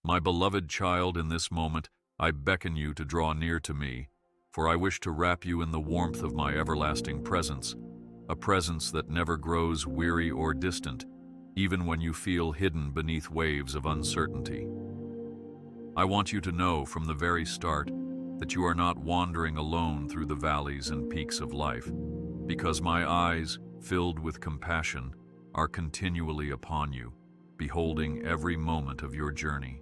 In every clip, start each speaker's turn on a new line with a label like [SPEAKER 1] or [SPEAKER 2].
[SPEAKER 1] My beloved child, in this moment, I beckon you to draw near to me, for I wish to wrap you in the warmth of my everlasting presence, a presence that never grows weary or distant, even when you feel hidden beneath waves of uncertainty. I want you to know from the very start that you are not wandering alone through the valleys and peaks of life, because my eyes, filled with compassion, are continually upon you, beholding every moment of your journey.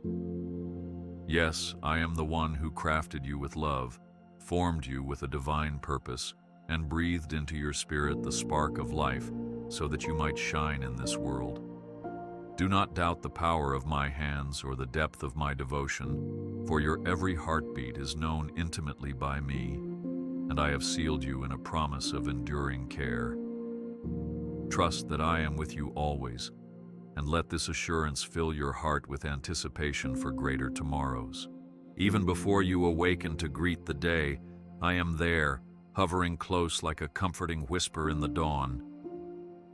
[SPEAKER 1] Yes, I am the one who crafted you with love, formed you with a divine purpose, and breathed into your spirit the spark of life so that you might shine in this world. Do not doubt the power of my hands or the depth of my devotion, for your every heartbeat is known intimately by me, and I have sealed you in a promise of enduring care. Trust that I am with you always, and let this assurance fill your heart with anticipation for greater tomorrows. Even before you awaken to greet the day, I am there, hovering close like a comforting whisper in the dawn,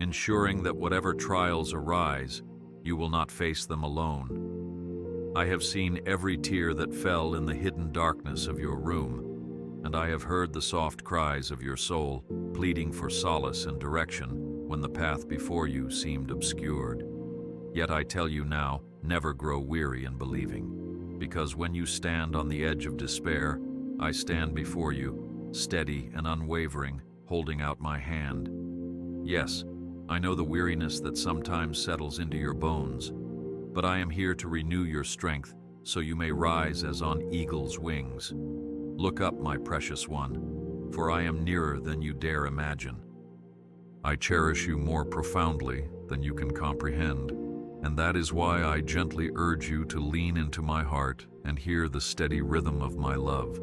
[SPEAKER 1] ensuring that whatever trials arise, you will not face them alone. I have seen every tear that fell in the hidden darkness of your room, and I have heard the soft cries of your soul, pleading for solace and direction when the path before you seemed obscured. Yet I tell you now, never grow weary in believing, because when you stand on the edge of despair, I stand before you, steady and unwavering, holding out my hand. Yes, I know the weariness that sometimes settles into your bones, but I am here to renew your strength so you may rise as on eagle's wings. Look up, my precious one, for I am nearer than you dare imagine. I cherish you more profoundly than you can comprehend, and that is why I gently urge you to lean into my heart and hear the steady rhythm of my love,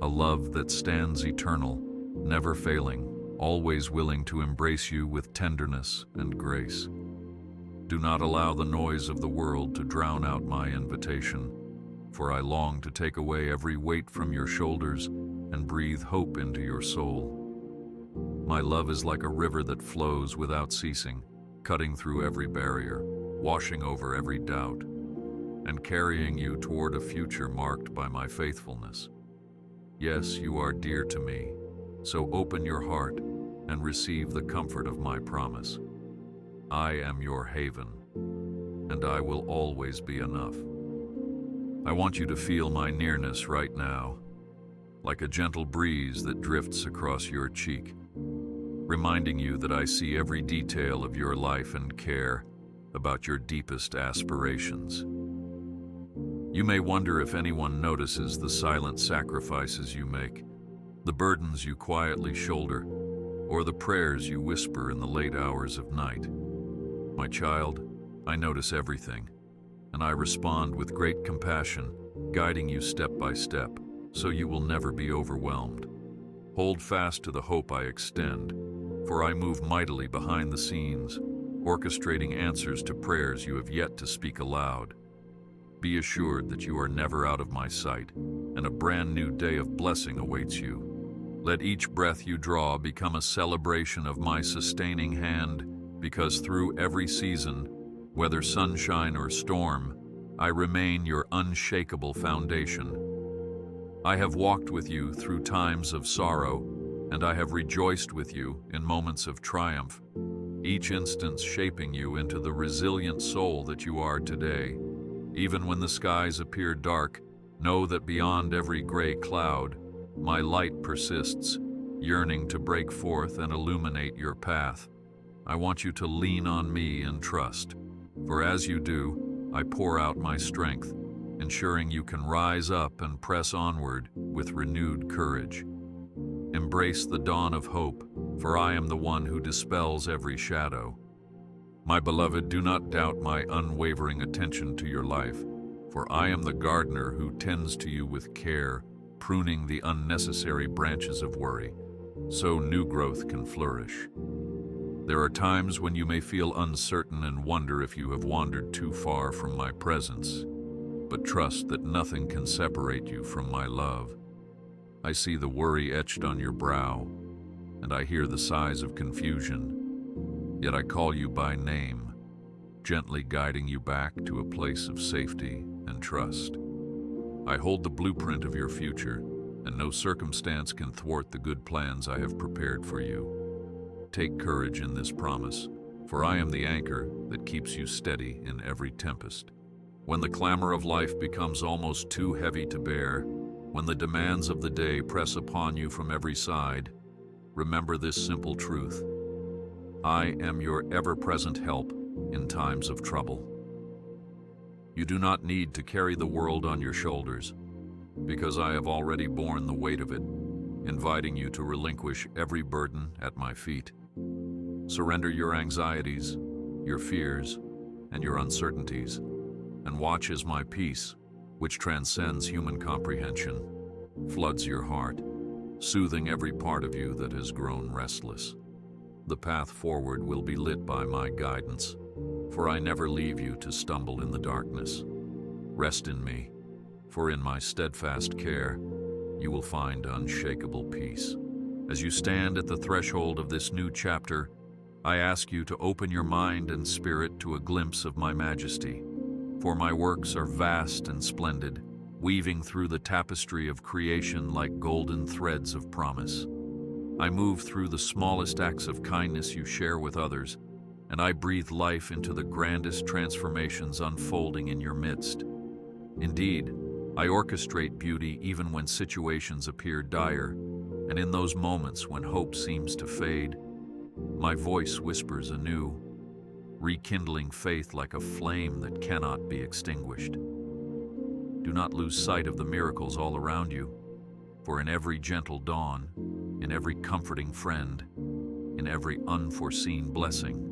[SPEAKER 1] a love that stands eternal, never failing, always willing to embrace you with tenderness and grace. Do not allow the noise of the world to drown out my invitation, for I long to take away every weight from your shoulders and breathe hope into your soul. My love is like a river that flows without ceasing, cutting through every barrier, washing over every doubt, and carrying you toward a future marked by my faithfulness. Yes, you are dear to me, so open your heart and receive the comfort of my promise. I am your haven, and I will always be enough. I want you to feel my nearness right now, like a gentle breeze that drifts across your cheek, reminding you that I see every detail of your life and care about your deepest aspirations. You may wonder if anyone notices the silent sacrifices you make, the burdens you quietly shoulder, or the prayers you whisper in the late hours of night. My child, I notice everything, and I respond with great compassion, guiding you step by step, so you will never be overwhelmed. Hold fast to the hope I extend, for I move mightily behind the scenes, orchestrating answers to prayers you have yet to speak aloud. Be assured that you are never out of my sight, and a brand new day of blessing awaits you. Let each breath you draw become a celebration of my sustaining hand, because through every season, whether sunshine or storm, I remain your unshakable foundation. I have walked with you through times of sorrow, and I have rejoiced with you in moments of triumph, each instance shaping you into the resilient soul that you are today. Even when the skies appear dark, know that beyond every gray cloud, my light persists, yearning to break forth and illuminate your path. I want you to lean on me and trust, for as you do, I pour out my strength, ensuring you can rise up and press onward with renewed courage. Embrace the dawn of hope, for I am the one who dispels every shadow. My beloved, do not doubt my unwavering attention to your life, for I am the gardener who tends to you with care, pruning the unnecessary branches of worry, so new growth can flourish. There are times when you may feel uncertain and wonder if you have wandered too far from my presence, but trust that nothing can separate you from my love. I see the worry etched on your brow, and I hear the sighs of confusion, yet I call you by name, gently guiding you back to a place of safety and trust. I hold the blueprint of your future, and no circumstance can thwart the good plans I have prepared for you. Take courage in this promise, for I am the anchor that keeps you steady in every tempest. When the clamor of life becomes almost too heavy to bear, when the demands of the day press upon you from every side, remember this simple truth: I am your ever-present help in times of trouble. You do not need to carry the world on your shoulders, because I have already borne the weight of it, inviting you to relinquish every burden at my feet. Surrender your anxieties, your fears, and your uncertainties, and watch as my peace, which transcends human comprehension, floods your heart, soothing every part of you that has grown restless. The path forward will be lit by my guidance, for I never leave you to stumble in the darkness. Rest in me, for in my steadfast care, you will find unshakable peace. As you stand at the threshold of this new chapter, I ask you to open your mind and spirit to a glimpse of my majesty, for my works are vast and splendid, weaving through the tapestry of creation like golden threads of promise. I move through the smallest acts of kindness you share with others, and I breathe life into the grandest transformations unfolding in your midst. Indeed, I orchestrate beauty even when situations appear dire, and in those moments when hope seems to fade, my voice whispers anew, rekindling faith like a flame that cannot be extinguished. Do not lose sight of the miracles all around you, for in every gentle dawn, in every comforting friend, in every unforeseen blessing,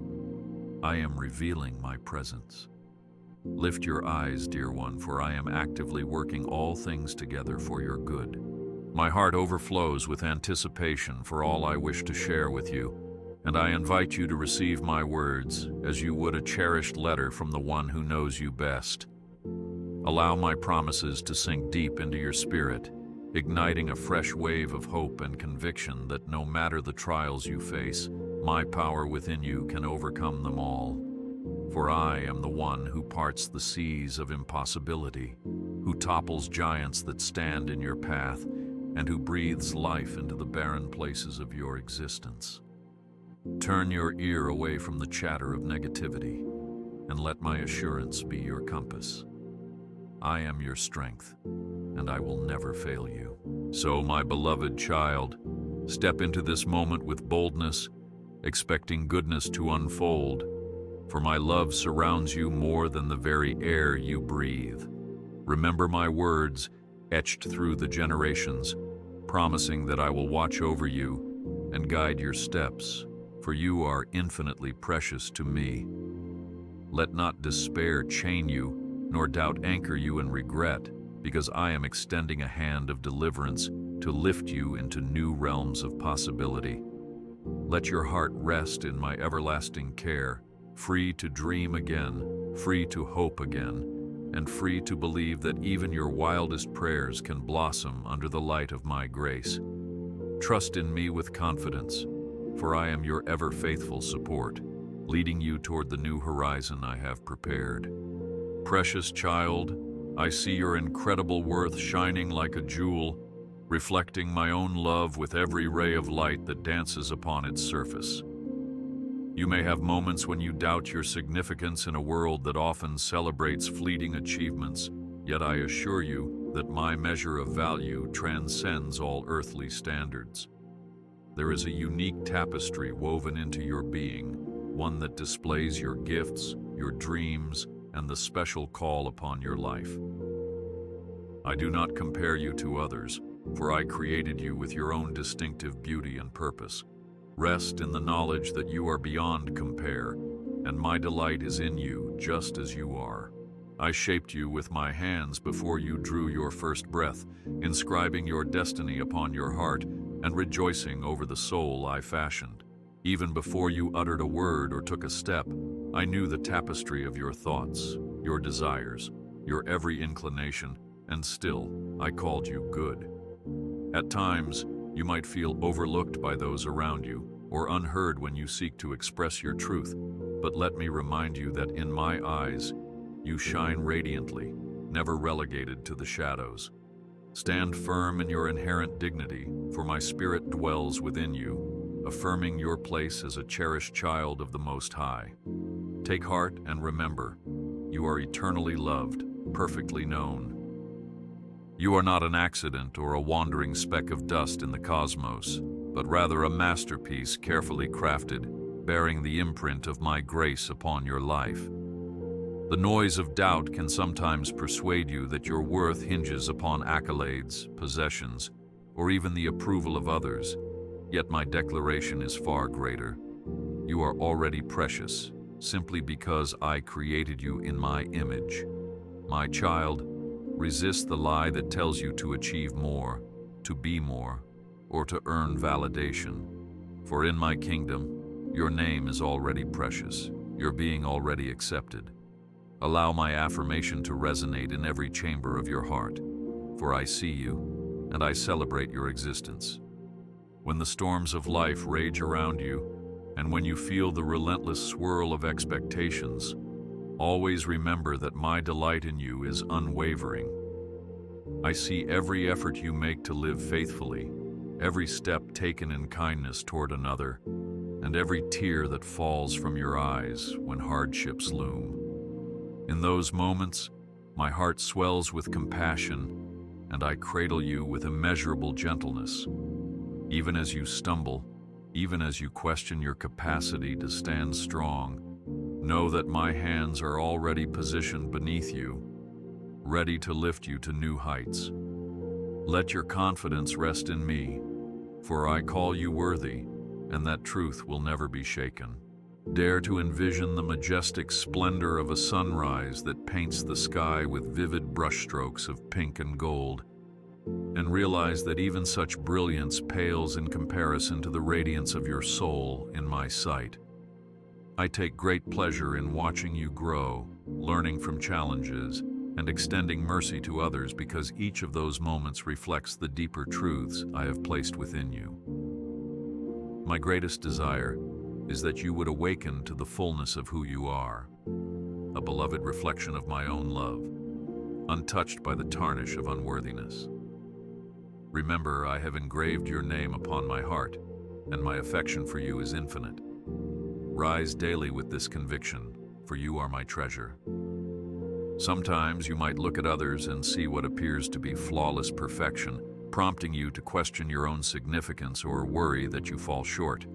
[SPEAKER 1] I am revealing my presence. Lift your eyes, dear one, for I am actively working all things together for your good. My heart overflows with anticipation for all I wish to share with you, and I invite you to receive my words as you would a cherished letter from the one who knows you best. Allow my promises to sink deep into your spirit, igniting a fresh wave of hope and conviction that no matter the trials you face, my power within you can overcome them all. For I am the one who parts the seas of impossibility, who topples giants that stand in your path, and who breathes life into the barren places of your existence. Turn your ear away from the chatter of negativity, and let my assurance be your compass. I am your strength, and I will never fail you. So, my beloved child, step into this moment with boldness, expecting goodness to unfold, for my love surrounds you more than the very air you breathe. Remember my words, etched through the generations, promising that I will watch over you and guide your steps, for you are infinitely precious to me. Let not despair chain you, nor doubt anchor you in regret, because I am extending a hand of deliverance to lift you into new realms of possibility. Let your heart rest in my everlasting care, free to dream again, free to hope again, and free to believe that even your wildest prayers can blossom under the light of my grace. Trust in me with confidence, for I am your ever-faithful support, leading you toward the new horizon I have prepared. Precious child, I see your incredible worth shining like a jewel, reflecting my own love with every ray of light that dances upon its surface. You may have moments when you doubt your significance in a world that often celebrates fleeting achievements, yet I assure you that my measure of value transcends all earthly standards. There is a unique tapestry woven into your being, one that displays your gifts, your dreams, and the special call upon your life. I do not compare you to others, for I created you with your own distinctive beauty and purpose. Rest in the knowledge that you are beyond compare, and my delight is in you just as you are. I shaped you with my hands before you drew your first breath, inscribing your destiny upon your heart and rejoicing over the soul I fashioned. Even before you uttered a word or took a step, I knew the tapestry of your thoughts, your desires, your every inclination, and still I called you good. At times, you might feel overlooked by those around you, or unheard when you seek to express your truth, but let me remind you that in my eyes, you shine radiantly, never relegated to the shadows. Stand firm in your inherent dignity, for my spirit dwells within you, affirming your place as a cherished child of the Most High. Take heart and remember, you are eternally loved, perfectly known. You are not an accident or a wandering speck of dust in the cosmos, but rather a masterpiece carefully crafted, bearing the imprint of my grace upon your life. The noise of doubt can sometimes persuade you that your worth hinges upon accolades, possessions, or even the approval of others, yet my declaration is far greater. You are already precious, simply because I created you in my image. My child, resist the lie that tells you to achieve more, to be more, or to earn validation. For in my kingdom, your name is already precious, your being already accepted. Allow my affirmation to resonate in every chamber of your heart, for I see you, and I celebrate your existence. When the storms of life rage around you, and when you feel the relentless swirl of expectations, always remember that my delight in you is unwavering. I see every effort you make to live faithfully, every step taken in kindness toward another, and every tear that falls from your eyes when hardships loom. In those moments, my heart swells with compassion, and I cradle you with immeasurable gentleness. Even as you stumble, even as you question your capacity to stand strong, know that my hands are already positioned beneath you, ready to lift you to new heights. Let your confidence rest in me, for I call you worthy, and that truth will never be shaken. Dare to envision the majestic splendor of a sunrise that paints the sky with vivid brushstrokes of pink and gold, and realize that even such brilliance pales in comparison to the radiance of your soul in my sight. I take great pleasure in watching you grow, learning from challenges, and extending mercy to others because each of those moments reflects the deeper truths I have placed within you. My greatest desire is that you would awaken to the fullness of who you are, a beloved reflection of my own love, untouched by the tarnish of unworthiness. Remember, I have engraved your name upon my heart, and my affection for you is infinite. Rise daily with this conviction, for you are my treasure. Sometimes you might look at others and see what appears to be flawless perfection, prompting you to question your own significance or worry that you fall short.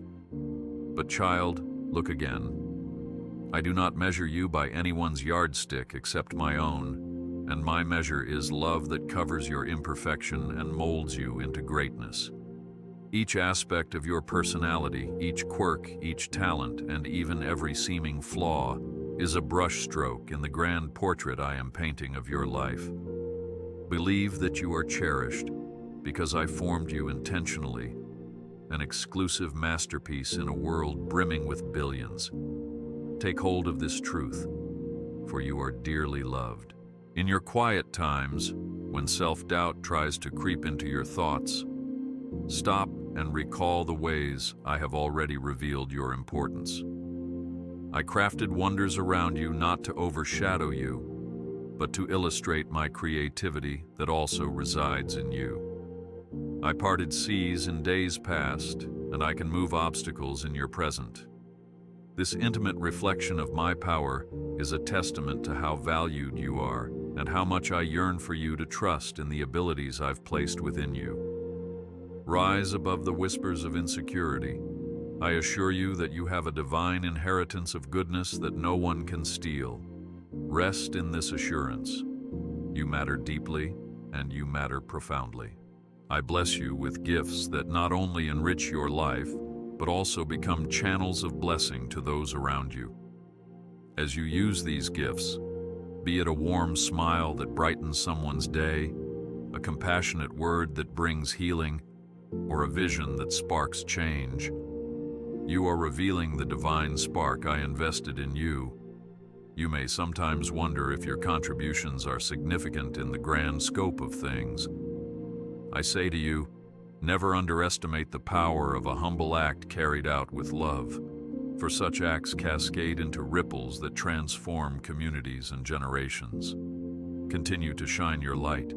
[SPEAKER 1] But child, look again. I do not measure you by anyone's yardstick except my own, and my measure is love that covers your imperfection and molds you into greatness. Each aspect of your personality, each quirk, each talent, and even every seeming flaw is a brushstroke in the grand portrait I am painting of your life. Believe that you are cherished because I formed you intentionally, an exclusive masterpiece in a world brimming with billions. Take hold of this truth, for you are dearly loved. In your quiet times, when self-doubt tries to creep into your thoughts, stop and recall the ways I have already revealed your importance. I crafted wonders around you not to overshadow you, but to illustrate my creativity that also resides in you. I parted seas in days past, and I can move obstacles in your present. This intimate reflection of my power is a testament to how valued you are and how much I yearn for you to trust in the abilities I've placed within you. Rise above the whispers of insecurity. I assure you that you have a divine inheritance of goodness that no one can steal. Rest in this assurance. You matter deeply, and you matter profoundly. I bless you with gifts that not only enrich your life, but also become channels of blessing to those around you. As you use these gifts, be it a warm smile that brightens someone's day, a compassionate word that brings healing, or a vision that sparks change, you are revealing the divine spark I invested in you. You may sometimes wonder if your contributions are significant in the grand scope of things. I say to you, never underestimate the power of a humble act carried out with love, for such acts cascade into ripples that transform communities and generations. Continue to shine your light.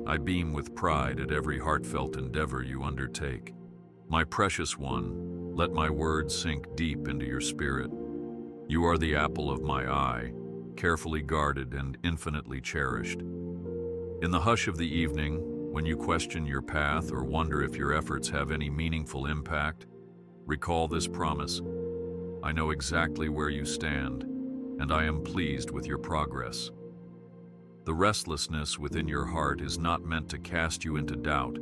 [SPEAKER 1] I beam with pride at every heartfelt endeavor you undertake. My precious one, let my words sink deep into your spirit. You are the apple of my eye, carefully guarded and infinitely cherished. In the hush of the evening, when you question your path or wonder if your efforts have any meaningful impact, recall this promise. I know exactly where you stand, and I am pleased with your progress. The restlessness within your heart is not meant to cast you into doubt,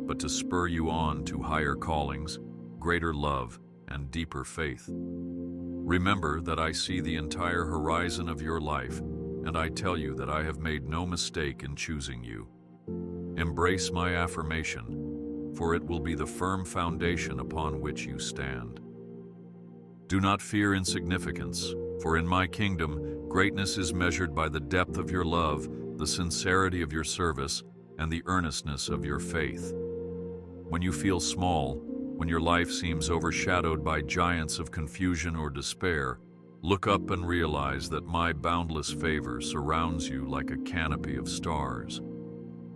[SPEAKER 1] but to spur you on to higher callings, greater love, and deeper faith. Remember that I see the entire horizon of your life, and I tell you that I have made no mistake in choosing you. Embrace my affirmation, for it will be the firm foundation upon which you stand. Do not fear insignificance, for in my kingdom, greatness is measured by the depth of your love, the sincerity of your service, and the earnestness of your faith. When you feel small, when your life seems overshadowed by giants of confusion or despair, look up and realize that my boundless favor surrounds you like a canopy of stars.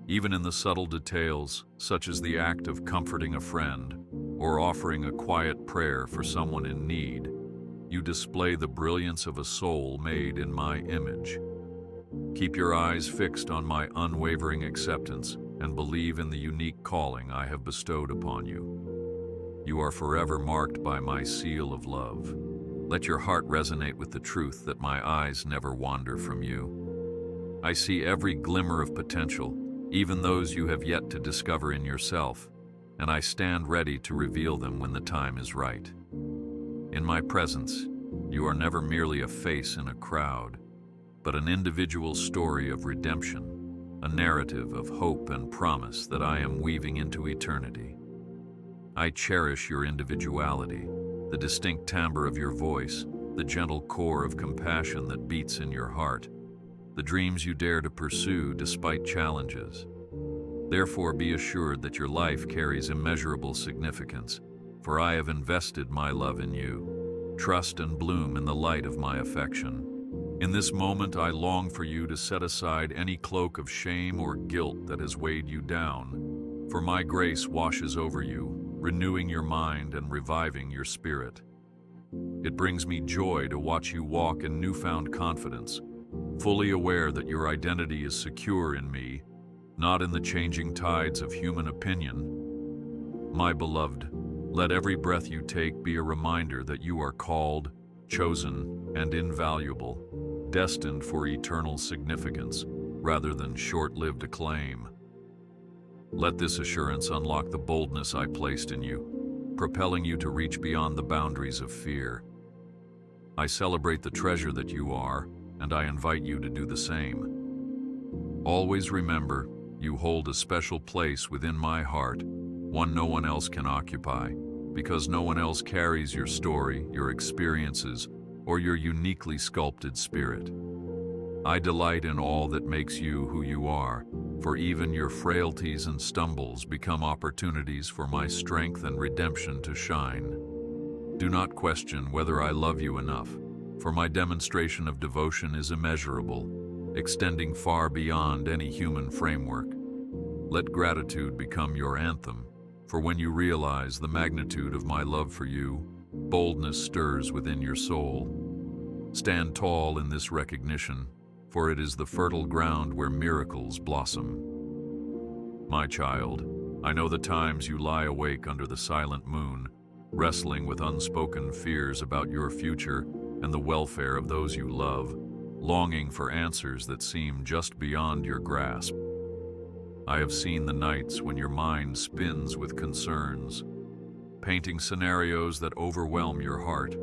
[SPEAKER 1] Even in the subtle details, such as the act of comforting a friend or offering a quiet prayer for someone in need, you display the brilliance of a soul made in my image. Keep your eyes fixed on my unwavering acceptance and believe in the unique calling I have bestowed upon you. You are forever marked by my seal of love. Let your heart resonate with the truth that my eyes never wander from you. I see every glimmer of potential, even those you have yet to discover in yourself, and I stand ready to reveal them when the time is right. In my presence, you are never merely a face in a crowd, but an individual story of redemption, a narrative of hope and promise that I am weaving into eternity. I cherish your individuality, the distinct timbre of your voice, the gentle core of compassion that beats in your heart, the dreams you dare to pursue despite challenges. Therefore, be assured that your life carries immeasurable significance, for I have invested my love in you. Trust and bloom in the light of my affection. In this moment, I long for you to set aside any cloak of shame or guilt that has weighed you down, for my grace washes over you, renewing your mind and reviving your spirit. It brings me joy to watch you walk in newfound confidence, fully aware that your identity is secure in me, not in the changing tides of human opinion. My beloved, let every breath you take be a reminder that you are called, chosen, and invaluable, destined for eternal significance rather than short-lived acclaim. Let this assurance unlock the boldness I placed in you, propelling you to reach beyond the boundaries of fear. I celebrate the treasure that you are, and I invite you to do the same. Always remember, you hold a special place within my heart, one no one else can occupy, because no one else carries your story, your experiences, or your uniquely sculpted spirit. I delight in all that makes you who you are, for even your frailties and stumbles become opportunities for my strength and redemption to shine. Do not question whether I love you enough, for my demonstration of devotion is immeasurable, extending far beyond any human framework. Let gratitude become your anthem, for when you realize the magnitude of my love for you, boldness stirs within your soul. Stand tall in this recognition, for it is the fertile ground where miracles blossom. My child, I know the times you lie awake under the silent moon, wrestling with unspoken fears about your future and the welfare of those you love, longing for answers that seem just beyond your grasp. I have seen the nights when your mind spins with concerns, painting scenarios that overwhelm your heart.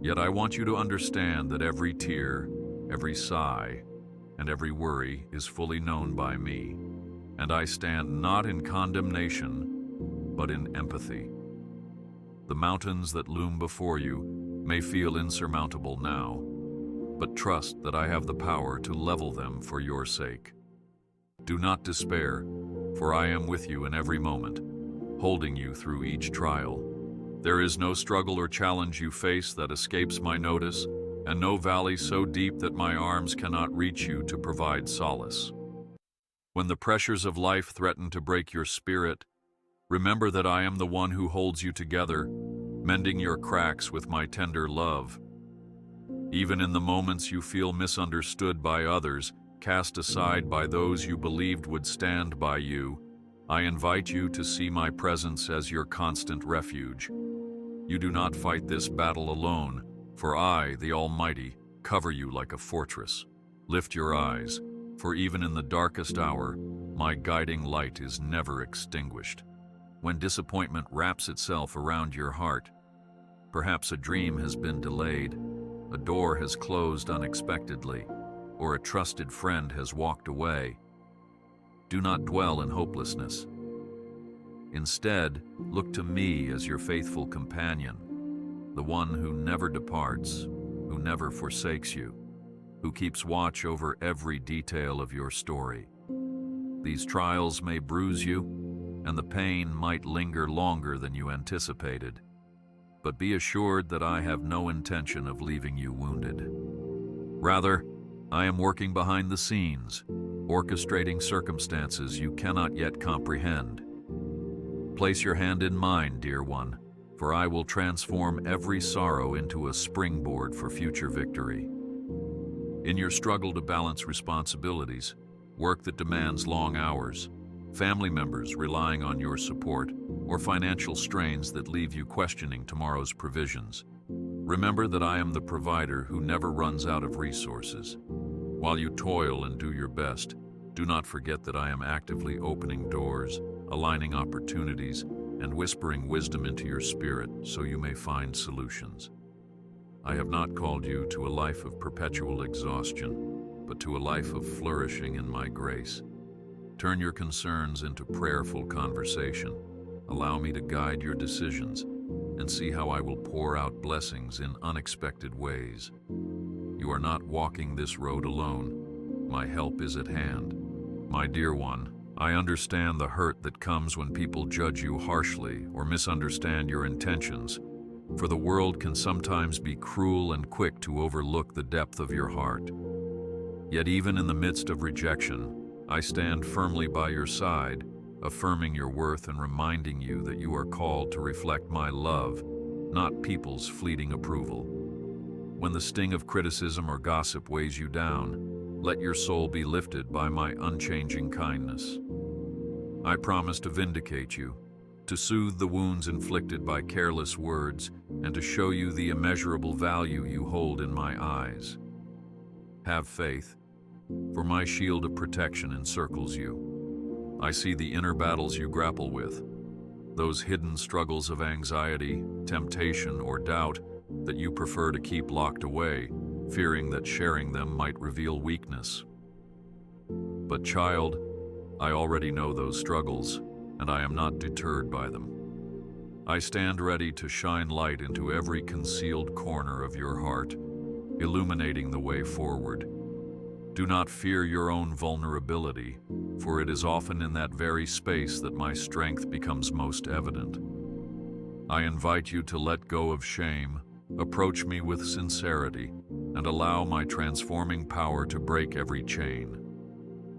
[SPEAKER 1] Yet I want you to understand that every tear, every sigh, and every worry is fully known by me, and I stand not in condemnation, but in empathy. The mountains that loom before you may feel insurmountable now, but trust that I have the power to level them for your sake. Do not despair, for I am with you in every moment, holding you through each trial. There is no struggle or challenge you face that escapes my notice, and no valley so deep that my arms cannot reach you to provide solace. When the pressures of life threaten to break your spirit, remember that I am the one who holds you together, mending your cracks with my tender love. Even in the moments you feel misunderstood by others, cast aside by those you believed would stand by you, I invite you to see my presence as your constant refuge. You do not fight this battle alone, for I, the Almighty, cover you like a fortress. Lift your eyes, for even in the darkest hour, my guiding light is never extinguished. When disappointment wraps itself around your heart, perhaps a dream has been delayed, a door has closed unexpectedly, or a trusted friend has walked away, do not dwell in hopelessness. Instead, look to me as your faithful companion, the one who never departs, who never forsakes you, who keeps watch over every detail of your story. These trials may bruise you, and the pain might linger longer than you anticipated, but be assured that I have no intention of leaving you wounded. Rather, I am working behind the scenes, orchestrating circumstances you cannot yet comprehend. Place your hand in mine, dear one, for I will transform every sorrow into a springboard for future victory. In your struggle to balance responsibilities, work that demands long hours, family members relying on your support, or financial strains that leave you questioning tomorrow's provisions, remember that I am the provider who never runs out of resources. While you toil and do your best, do not forget that I am actively opening doors, aligning opportunities, and whispering wisdom into your spirit so you may find solutions. I have not called you to a life of perpetual exhaustion, but to a life of flourishing in my grace. Turn your concerns into prayerful conversation. Allow me to guide your decisions, and see how I will pour out blessings in unexpected ways. You are not walking this road alone. My help is at hand. My dear one, I understand the hurt that comes when people judge you harshly or misunderstand your intentions, for the world can sometimes be cruel and quick to overlook the depth of your heart. Yet even in the midst of rejection, I stand firmly by your side, affirming your worth and reminding you that you are called to reflect my love, not people's fleeting approval. When the sting of criticism or gossip weighs you down, let your soul be lifted by my unchanging kindness. I promise to vindicate you, to soothe the wounds inflicted by careless words, and to show you the immeasurable value you hold in my eyes. Have faith, for my shield of protection encircles you. I see the inner battles you grapple with, those hidden struggles of anxiety, temptation, or doubt that you prefer to keep locked away, fearing that sharing them might reveal weakness. But child, I already know those struggles, and I am not deterred by them. I stand ready to shine light into every concealed corner of your heart, illuminating the way forward. Do not fear your own vulnerability, for it is often in that very space that my strength becomes most evident. I invite you to let go of shame, approach me with sincerity, and allow my transforming power to break every chain.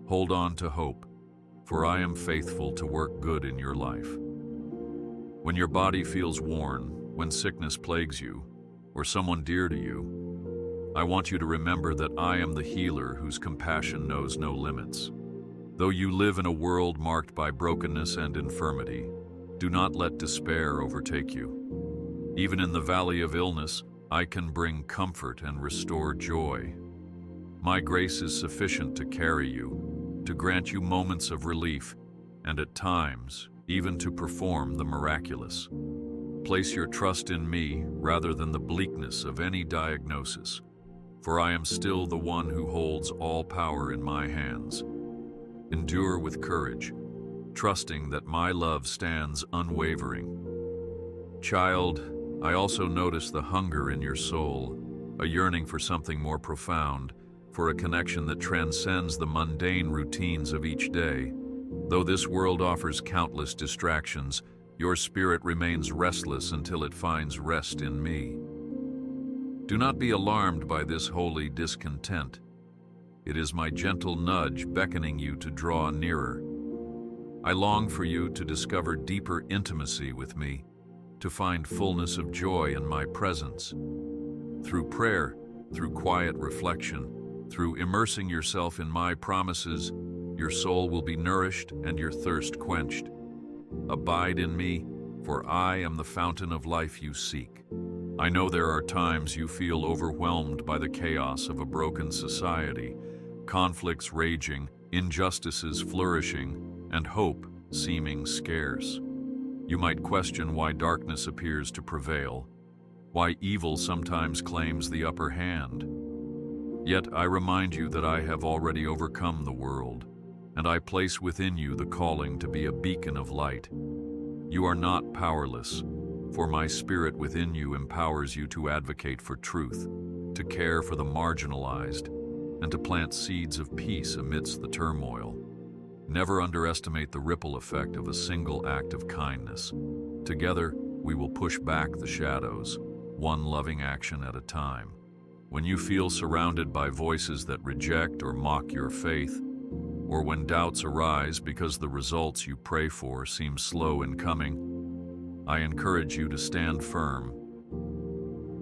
[SPEAKER 1] Hold on to hope, for I am faithful to work good in your life. When your body feels worn, when sickness plagues you, or someone dear to you, I want you to remember that I am the healer whose compassion knows no limits. Though you live in a world marked by brokenness and infirmity, do not let despair overtake you. Even in the valley of illness, I can bring comfort and restore joy. My grace is sufficient to carry you, to grant you moments of relief, and at times, even to perform the miraculous. Place your trust in me rather than the bleakness of any diagnosis, for I am still the one who holds all power in my hands. Endure with courage, trusting that my love stands unwavering. Child, I also notice the hunger in your soul, a yearning for something more profound, for a connection that transcends the mundane routines of each day. Though this world offers countless distractions, your spirit remains restless until it finds rest in me. Do not be alarmed by this holy discontent. It is my gentle nudge beckoning you to draw nearer. I long for you to discover deeper intimacy with me, to find fullness of joy in my presence. Through prayer, through quiet reflection, through immersing yourself in my promises, your soul will be nourished and your thirst quenched. Abide in me, for I am the fountain of life you seek. I know there are times you feel overwhelmed by the chaos of a broken society, conflicts raging, injustices flourishing, and hope seeming scarce. You might question why darkness appears to prevail, why evil sometimes claims the upper hand. Yet I remind you that I have already overcome the world, and I place within you the calling to be a beacon of light. You are not powerless, for my spirit within you empowers you to advocate for truth, to care for the marginalized, and to plant seeds of peace amidst the turmoil. Never underestimate the ripple effect of a single act of kindness. Together, we will push back the shadows, one loving action at a time. When you feel surrounded by voices that reject or mock your faith, or when doubts arise because the results you pray for seem slow in coming, I encourage you to stand firm.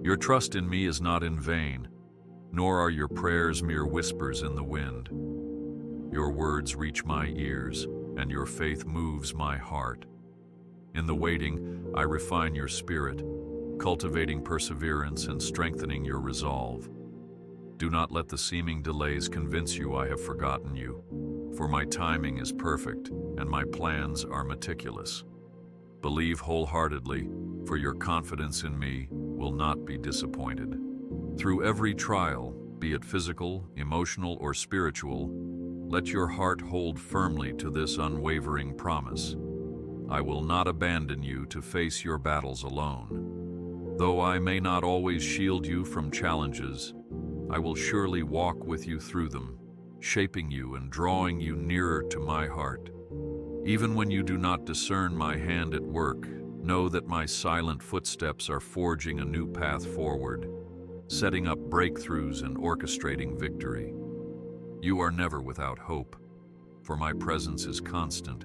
[SPEAKER 1] Your trust in me is not in vain, nor are your prayers mere whispers in the wind. Your words reach my ears, and your faith moves my heart. In the waiting, I refine your spirit, cultivating perseverance and strengthening your resolve. Do not let the seeming delays convince you I have forgotten you, for my timing is perfect and my plans are meticulous. Believe wholeheartedly, for your confidence in me will not be disappointed. Through every trial, be it physical, emotional, or spiritual, let your heart hold firmly to this unwavering promise. I will not abandon you to face your battles alone. Though I may not always shield you from challenges, I will surely walk with you through them, shaping you and drawing you nearer to my heart. Even when you do not discern my hand at work, know that my silent footsteps are forging a new path forward, setting up breakthroughs and orchestrating victory. You are never without hope, for my presence is constant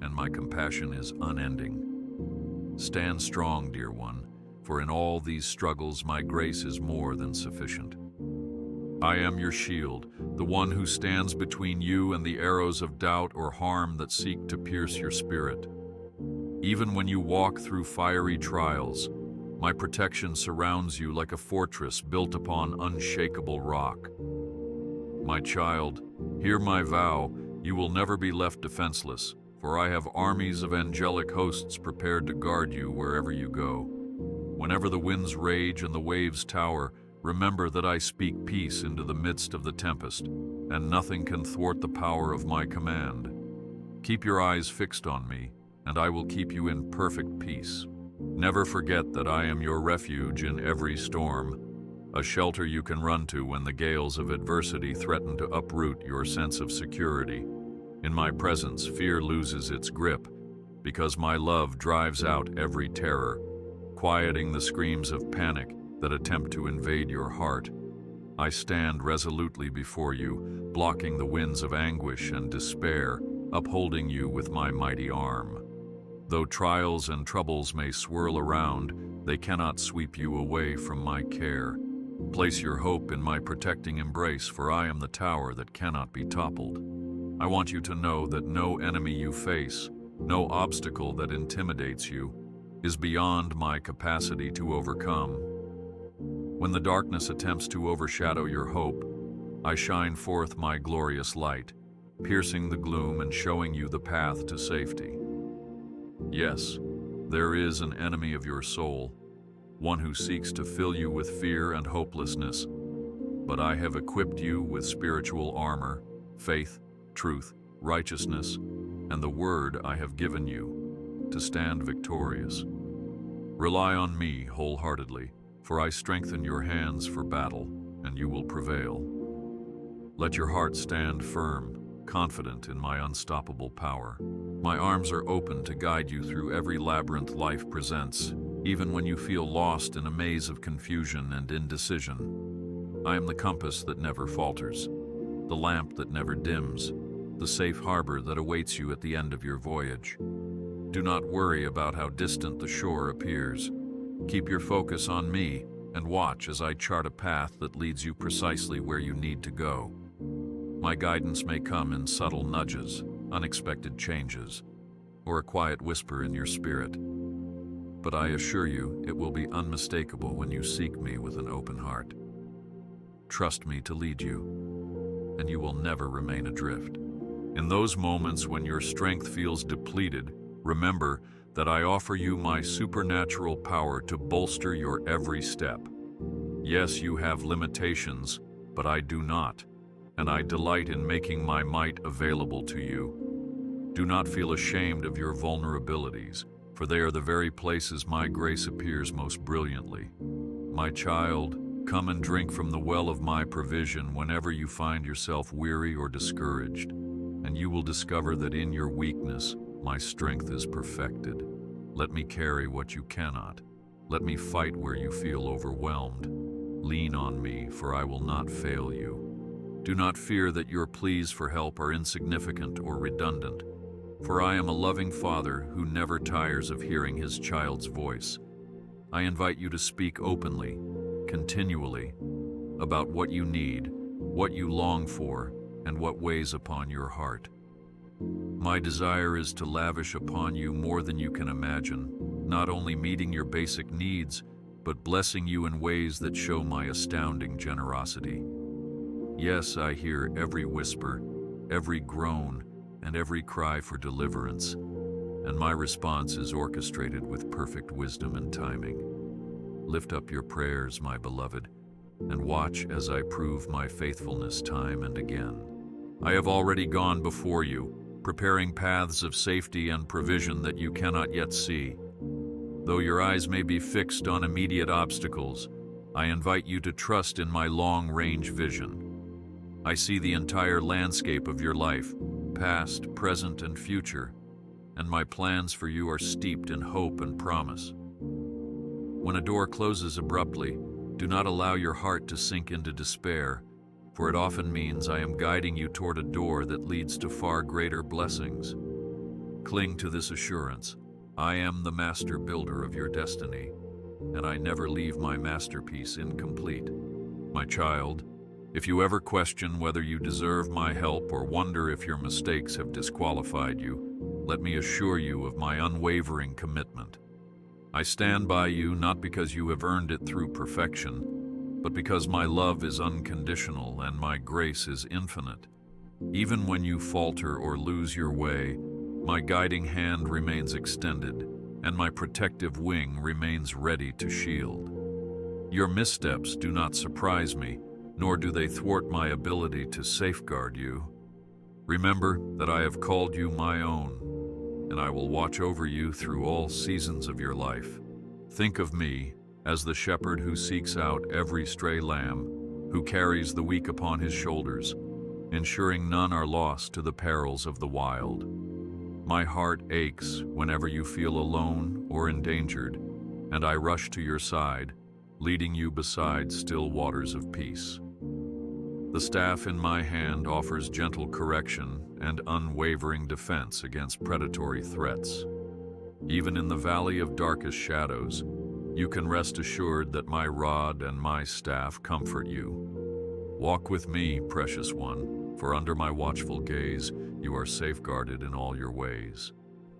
[SPEAKER 1] and my compassion is unending. Stand strong, dear one, for in all these struggles my grace is more than sufficient. I am your shield, the one who stands between you and the arrows of doubt or harm that seek to pierce your spirit. Even when you walk through fiery trials, my protection surrounds you like a fortress built upon unshakable rock. My child, hear my vow, you will never be left defenseless, for I have armies of angelic hosts prepared to guard you wherever you go. Whenever the winds rage and the waves tower, remember that I speak peace into the midst of the tempest, and nothing can thwart the power of my command. Keep your eyes fixed on me, and I will keep you in perfect peace. Never forget that I am your refuge in every storm, a shelter you can run to when the gales of adversity threaten to uproot your sense of security. In my presence, fear loses its grip, because my love drives out every terror, quieting the screams of panic that attempt to invade your heart. I stand resolutely before you, blocking the winds of anguish and despair, upholding you with my mighty arm. Though trials and troubles may swirl around, they cannot sweep you away from my care. Place your hope in my protecting embrace, for I am the tower that cannot be toppled. I want you to know that no enemy you face, no obstacle that intimidates you, is beyond my capacity to overcome. When the darkness attempts to overshadow your hope, I shine forth my glorious light, piercing the gloom and showing you the path to safety. Yes, there is an enemy of your soul, one who seeks to fill you with fear and hopelessness, but I have equipped you with spiritual armor, faith, truth, righteousness, and the word I have given you to stand victorious. Rely on me wholeheartedly, for I strengthen your hands for battle, and you will prevail. Let your heart stand firm, confident in my unstoppable power. My arms are open to guide you through every labyrinth life presents, even when you feel lost in a maze of confusion and indecision. I am the compass that never falters, the lamp that never dims, the safe harbor that awaits you at the end of your voyage. Do not worry about how distant the shore appears. Keep your focus on me and watch as I chart a path that leads you precisely where you need to go. My guidance may come in subtle nudges, unexpected changes, or a quiet whisper in your spirit. But I assure you, it will be unmistakable when you seek me with an open heart. Trust me to lead you, and you will never remain adrift. In those moments when your strength feels depleted, remember that I offer you my supernatural power to bolster your every step. Yes, you have limitations, but I do not, and I delight in making my might available to you. Do not feel ashamed of your vulnerabilities, for they are the very places my grace appears most brilliantly. My child, come and drink from the well of my provision whenever you find yourself weary or discouraged, and you will discover that in your weakness, my strength is perfected. Let me carry what you cannot. Let me fight where you feel overwhelmed. Lean on me, for I will not fail you. Do not fear that your pleas for help are insignificant or redundant, for I am a loving Father who never tires of hearing his child's voice. I invite you to speak openly, continually, about what you need, what you long for, and what weighs upon your heart. My desire is to lavish upon you more than you can imagine, not only meeting your basic needs, but blessing you in ways that show my astounding generosity. Yes, I hear every whisper, every groan, and every cry for deliverance, and my response is orchestrated with perfect wisdom and timing. Lift up your prayers, my beloved, and watch as I prove my faithfulness time and again. I have already gone before you, preparing paths of safety and provision that you cannot yet see. Though your eyes may be fixed on immediate obstacles, I invite you to trust in my long-range vision. I see the entire landscape of your life, past, present, and future, and my plans for you are steeped in hope and promise. When a door closes abruptly, do not allow your heart to sink into despair, for it often means I am guiding you toward a door that leads to far greater blessings. Cling to this assurance. I am the master builder of your destiny, and I never leave my masterpiece incomplete. My child, if you ever question whether you deserve my help or wonder if your mistakes have disqualified you, let me assure you of my unwavering commitment. I stand by you not because you have earned it through perfection, but because my love is unconditional and my grace is infinite. Even when you falter or lose your way, my guiding hand remains extended, and my protective wing remains ready to shield. Your missteps do not surprise me, nor do they thwart my ability to safeguard you. Remember that I have called you my own, and I will watch over you through all seasons of your life. Think of me as the shepherd who seeks out every stray lamb, who carries the weak upon his shoulders, ensuring none are lost to the perils of the wild. My heart aches whenever you feel alone or endangered, and I rush to your side, leading you beside still waters of peace. The staff in my hand offers gentle correction and unwavering defense against predatory threats. Even in the valley of darkest shadows, you can rest assured that my rod and my staff comfort you. Walk with me, precious one, for under my watchful gaze, you are safeguarded in all your ways.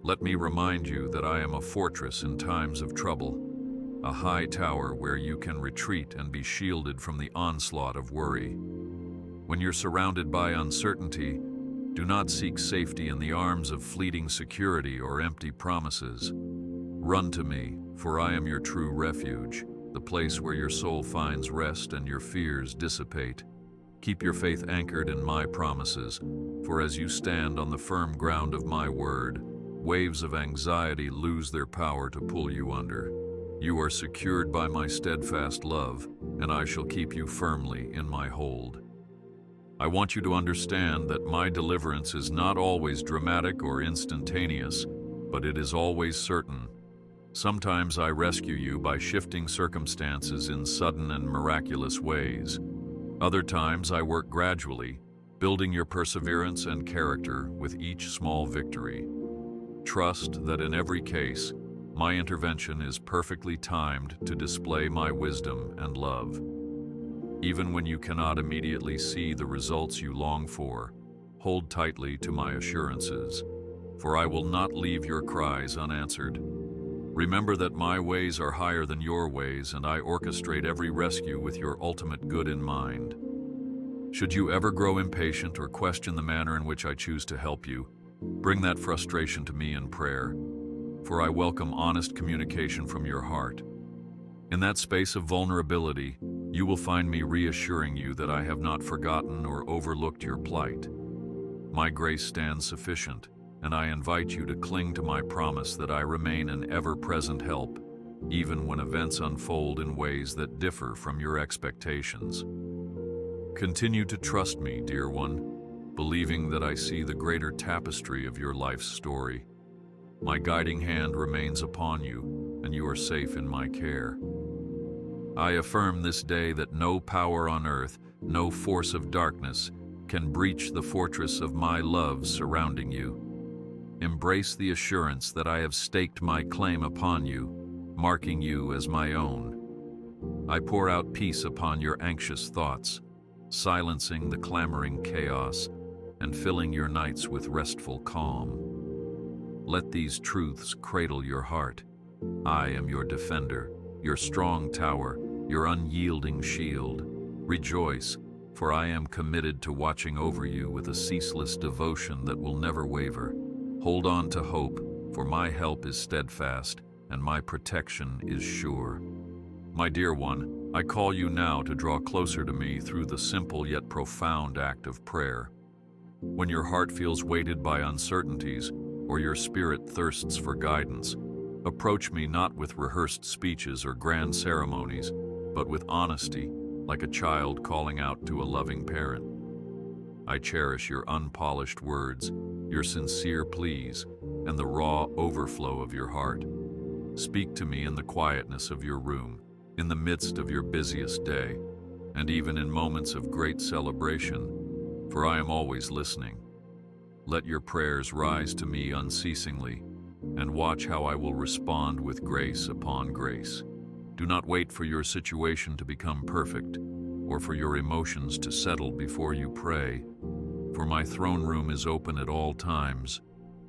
[SPEAKER 1] Let me remind you that I am a fortress in times of trouble, a high tower where you can retreat and be shielded from the onslaught of worry. When you're surrounded by uncertainty, do not seek safety in the arms of fleeting security or empty promises. Run to me, for I am your true refuge, the place where your soul finds rest and your fears dissipate. Keep your faith anchored in my promises, for as you stand on the firm ground of my word, waves of anxiety lose their power to pull you under. You are secured by my steadfast love, and I shall keep you firmly in my hold. I want you to understand that my deliverance is not always dramatic or instantaneous, but it is always certain. Sometimes I rescue you by shifting circumstances in sudden and miraculous ways. Other times I work gradually, building your perseverance and character with each small victory. Trust that in every case, my intervention is perfectly timed to display my wisdom and love. Even when you cannot immediately see the results you long for, hold tightly to my assurances, for I will not leave your cries unanswered. Remember that my ways are higher than your ways, and I orchestrate every rescue with your ultimate good in mind. Should you ever grow impatient or question the manner in which I choose to help you, bring that frustration to me in prayer, for I welcome honest communication from your heart. In that space of vulnerability, you will find me reassuring you that I have not forgotten or overlooked your plight. My grace stands sufficient, and I invite you to cling to my promise that I remain an ever-present help, even when events unfold in ways that differ from your expectations. Continue to trust me, dear one, believing that I see the greater tapestry of your life's story. My guiding hand remains upon you, and you are safe in my care. I affirm this day that no power on earth, no force of darkness, can breach the fortress of my love surrounding you. Embrace the assurance that I have staked my claim upon you, marking you as my own. I pour out peace upon your anxious thoughts, silencing the clamoring chaos and filling your nights with restful calm. Let these truths cradle your heart. I am your defender, your strong tower, your unyielding shield. Rejoice, for I am committed to watching over you with a ceaseless devotion that will never waver. Hold on to hope, for my help is steadfast, and my protection is sure. My dear one, I call you now to draw closer to me through the simple yet profound act of prayer. When your heart feels weighted by uncertainties, or your spirit thirsts for guidance, approach me not with rehearsed speeches or grand ceremonies, but with honesty, like a child calling out to a loving parent. I cherish your unpolished words, your sincere pleas, and the raw overflow of your heart. Speak to me in the quietness of your room, in the midst of your busiest day, and even in moments of great celebration, for I am always listening. Let your prayers rise to me unceasingly, and watch how I will respond with grace upon grace. Do not wait for your situation to become perfect, or for your emotions to settle before you pray, for my throne room is open at all times,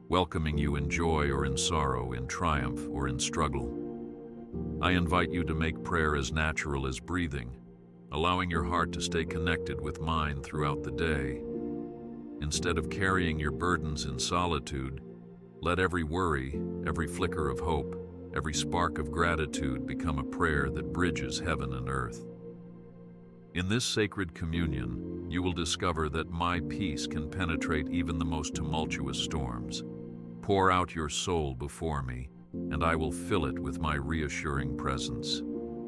[SPEAKER 1] welcoming you in joy or in sorrow, in triumph or in struggle. I invite you to make prayer as natural as breathing, allowing your heart to stay connected with mine throughout the day. Instead of carrying your burdens in solitude, let every worry, every flicker of hope, every spark of gratitude become a prayer that bridges heaven and earth. In this sacred communion, you will discover that my peace can penetrate even the most tumultuous storms. Pour out your soul before me, and I will fill it with my reassuring presence.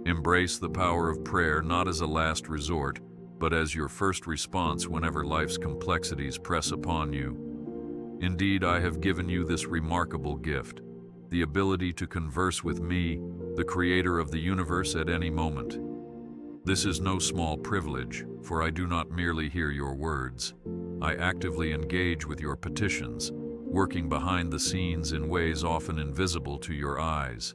[SPEAKER 1] Embrace the power of prayer not as a last resort, but as your first response whenever life's complexities press upon you. Indeed, I have given you this remarkable gift, the ability to converse with me, the creator of the universe, at any moment. This is no small privilege, for I do not merely hear your words. I actively engage with your petitions, working behind the scenes in ways often invisible to your eyes.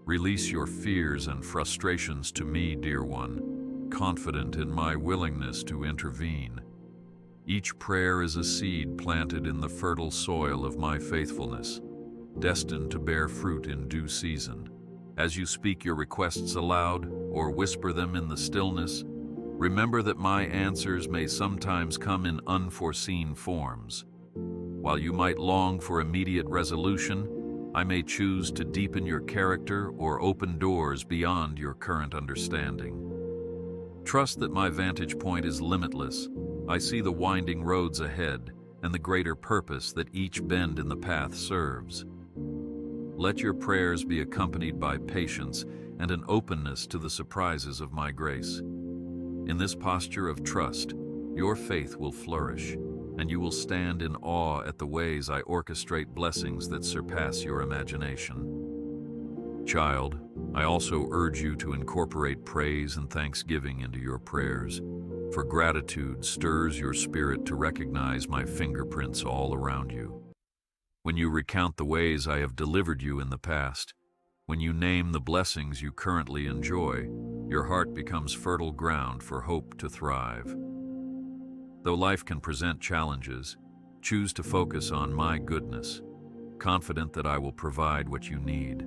[SPEAKER 1] Release your fears and frustrations to me, dear one, confident in my willingness to intervene. Each prayer is a seed planted in the fertile soil of my faithfulness, destined to bear fruit in due season. As you speak your requests aloud or whisper them in the stillness, remember that my answers may sometimes come in unforeseen forms. While you might long for immediate resolution, I may choose to deepen your character or open doors beyond your current understanding. Trust that my vantage point is limitless. I see the winding roads ahead and the greater purpose that each bend in the path serves. Let your prayers be accompanied by patience and an openness to the surprises of my grace. In this posture of trust, your faith will flourish, and you will stand in awe at the ways I orchestrate blessings that surpass your imagination. Child, I also urge you to incorporate praise and thanksgiving into your prayers, for gratitude stirs your spirit to recognize my fingerprints all around you. When you recount the ways I have delivered you in the past, when you name the blessings you currently enjoy, your heart becomes fertile ground for hope to thrive. Though life can present challenges, choose to focus on my goodness, confident that I will provide what you need.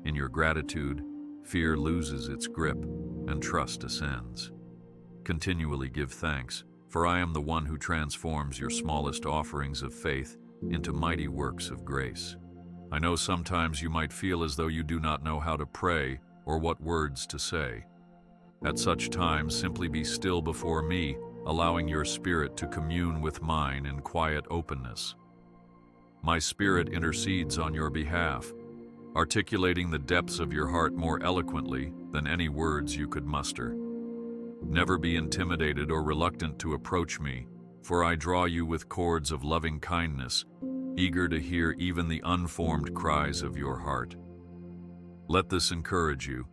[SPEAKER 1] In your gratitude, fear loses its grip and trust ascends. Continually give thanks, for I am the one who transforms your smallest offerings of faith into mighty works of grace. I know sometimes you might feel as though you do not know how to pray or what words to say. At such times, simply be still before me, allowing your spirit to commune with mine in quiet openness. My spirit intercedes on your behalf, articulating the depths of your heart more eloquently than any words you could muster. Never be intimidated or reluctant to approach me, for I draw you with cords of loving kindness, eager to hear even the unformed cries of your heart. Let this encourage you.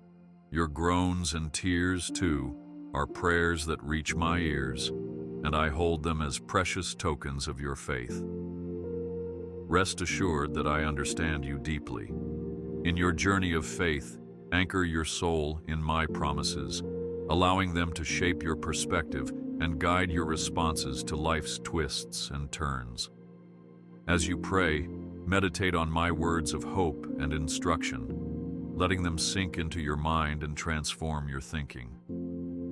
[SPEAKER 1] Your groans and tears, too, are prayers that reach my ears, and I hold them as precious tokens of your faith. Rest assured that I understand you deeply. In your journey of faith, anchor your soul in my promises, allowing them to shape your perspective and guide your responses to life's twists and turns. As you pray, meditate on my words of hope and instruction, letting them sink into your mind and transform your thinking.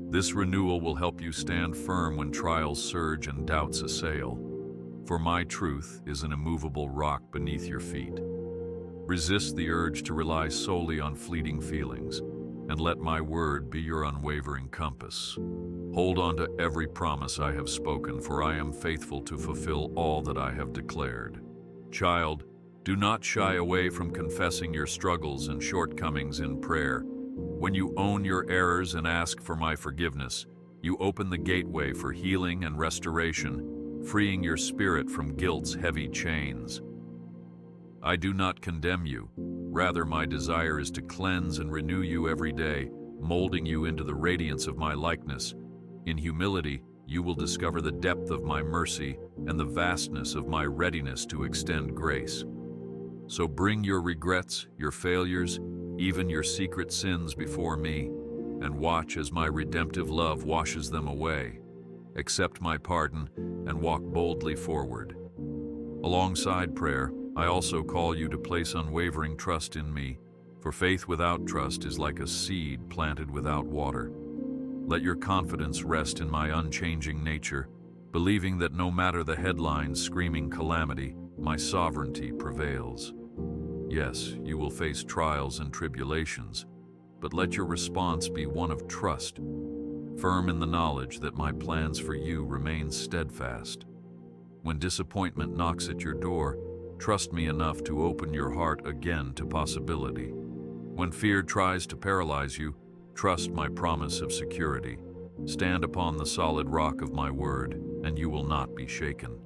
[SPEAKER 1] This renewal will help you stand firm when trials surge and doubts assail, for my truth is an immovable rock beneath your feet. Resist the urge to rely solely on fleeting feelings, and let my word be your unwavering compass. Hold on to every promise I have spoken, for I am faithful to fulfill all that I have declared. Child, do not shy away from confessing your struggles and shortcomings in prayer. When you own your errors and ask for my forgiveness, you open the gateway for healing and restoration, freeing your spirit from guilt's heavy chains. I do not condemn you. Rather, my desire is to cleanse and renew you every day, molding you into the radiance of my likeness. In humility, you will discover the depth of my mercy and the vastness of my readiness to extend grace. So bring your regrets, your failures, even your secret sins before me, and watch as my redemptive love washes them away. Accept my pardon and walk boldly forward. Alongside prayer, I also call you to place unwavering trust in me, for faith without trust is like a seed planted without water. Let your confidence rest in my unchanging nature, believing that no matter the headlines screaming calamity, my sovereignty prevails. Yes, you will face trials and tribulations, but let your response be one of trust, firm in the knowledge that my plans for you remain steadfast. When disappointment knocks at your door, trust me enough to open your heart again to possibility. When fear tries to paralyze you, trust my promise of security. Stand upon the solid rock of my word, and you will not be shaken.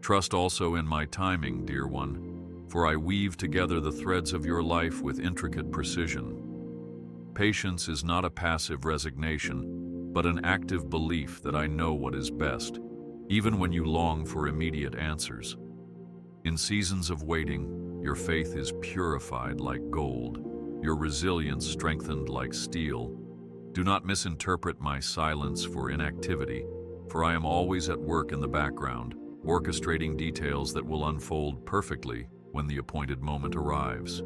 [SPEAKER 1] Trust also in my timing, dear one, for I weave together the threads of your life with intricate precision. Patience is not a passive resignation, but an active belief that I know what is best, even when you long for immediate answers. In seasons of waiting, your faith is purified like gold, your resilience strengthened like steel. Do not misinterpret my silence for inactivity, for I am always at work in the background, orchestrating details that will unfold perfectly when the appointed moment arrives.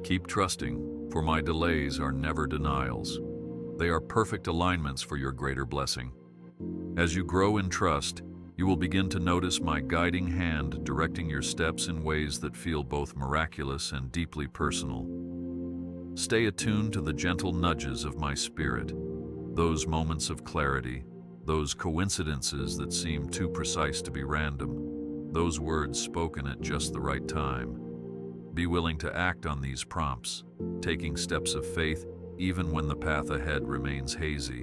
[SPEAKER 1] Keep trusting, for my delays are never denials. They are perfect alignments for your greater blessing. As you grow in trust, you will begin to notice my guiding hand directing your steps in ways that feel both miraculous and deeply personal. Stay attuned to the gentle nudges of my spirit, those moments of clarity, those coincidences that seem too precise to be random, those words spoken at just the right time. Be willing to act on these prompts, taking steps of faith even when the path ahead remains hazy.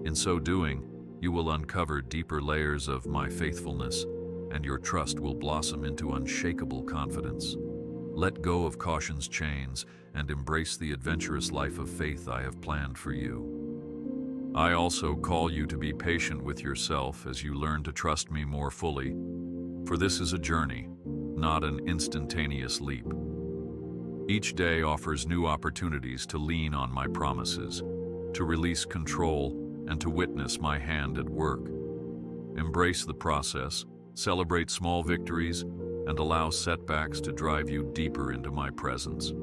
[SPEAKER 1] In so doing, you will uncover deeper layers of my faithfulness, and your trust will blossom into unshakable confidence. Let go of caution's chains and embrace the adventurous life of faith I have planned for you. I also call you to be patient with yourself as you learn to trust me more fully, for this is a journey, not an instantaneous leap. Each day offers new opportunities to lean on my promises, to release control, and to witness my hand at work. Embrace the process, celebrate small victories, and allow setbacks to drive you deeper into my presence.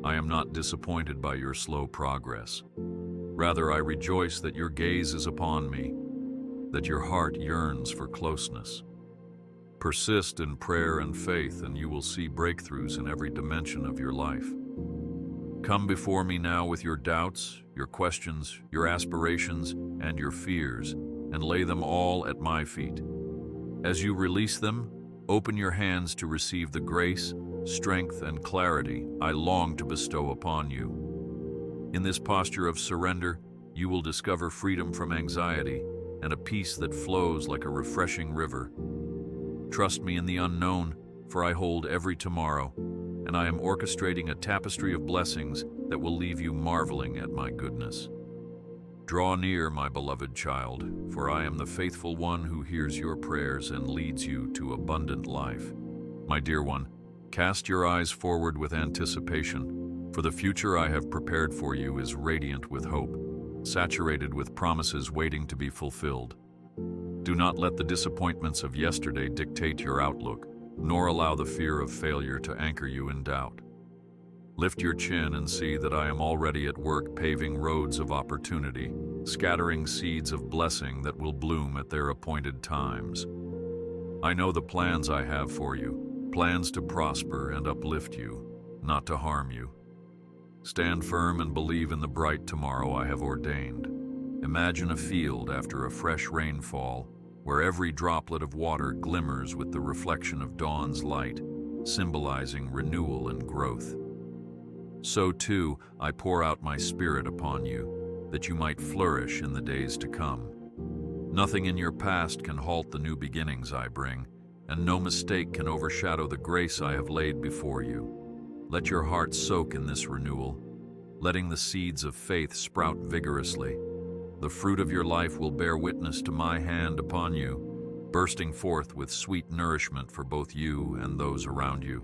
[SPEAKER 1] I am not disappointed by your slow progress. Rather, I rejoice that your gaze is upon me, that your heart yearns for closeness. Persist in prayer and faith, and you will see breakthroughs in every dimension of your life. Come before me now with your doubts, your questions, your aspirations, and your fears, and lay them all at my feet. As you release them, open your hands to receive the grace, strength, and clarity I long to bestow upon you. In this posture of surrender, you will discover freedom from anxiety and a peace that flows like a refreshing river. Trust me in the unknown, for I hold every tomorrow, and I am orchestrating a tapestry of blessings that will leave you marveling at my goodness. Draw near, my beloved child, for I am the faithful one who hears your prayers and leads you to abundant life. My dear one, cast your eyes forward with anticipation, for the future I have prepared for you is radiant with hope, saturated with promises waiting to be fulfilled. Do not let the disappointments of yesterday dictate your outlook, nor allow the fear of failure to anchor you in doubt. Lift your chin and see that I am already at work paving roads of opportunity, scattering seeds of blessing that will bloom at their appointed times. I know the plans I have for you, plans to prosper and uplift you, not to harm you. Stand firm and believe in the bright tomorrow I have ordained. Imagine a field after a fresh rainfall, where every droplet of water glimmers with the reflection of dawn's light, symbolizing renewal and growth. So too, I pour out my Spirit upon you, that you might flourish in the days to come. Nothing in your past can halt the new beginnings I bring, and no mistake can overshadow the grace I have laid before you. Let your heart soak in this renewal, letting the seeds of faith sprout vigorously. The fruit of your life will bear witness to my hand upon you, bursting forth with sweet nourishment for both you and those around you.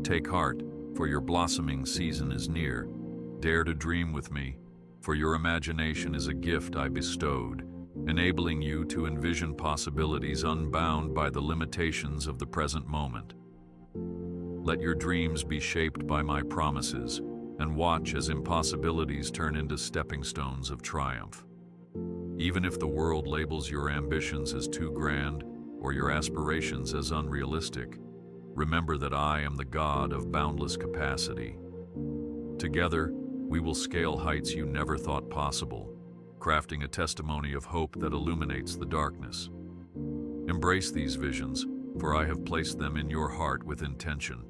[SPEAKER 1] Take heart, for your blossoming season is near. Dare to dream with me, for your imagination is a gift I bestowed, enabling you to envision possibilities unbound by the limitations of the present moment. Let your dreams be shaped by my promises, and watch as impossibilities turn into stepping stones of triumph. Even if the world labels your ambitions as too grand or your aspirations as unrealistic, remember that I am the God of boundless capacity. Together, we will scale heights you never thought possible, crafting a testimony of hope that illuminates the darkness. Embrace these visions, for I have placed them in your heart with intention,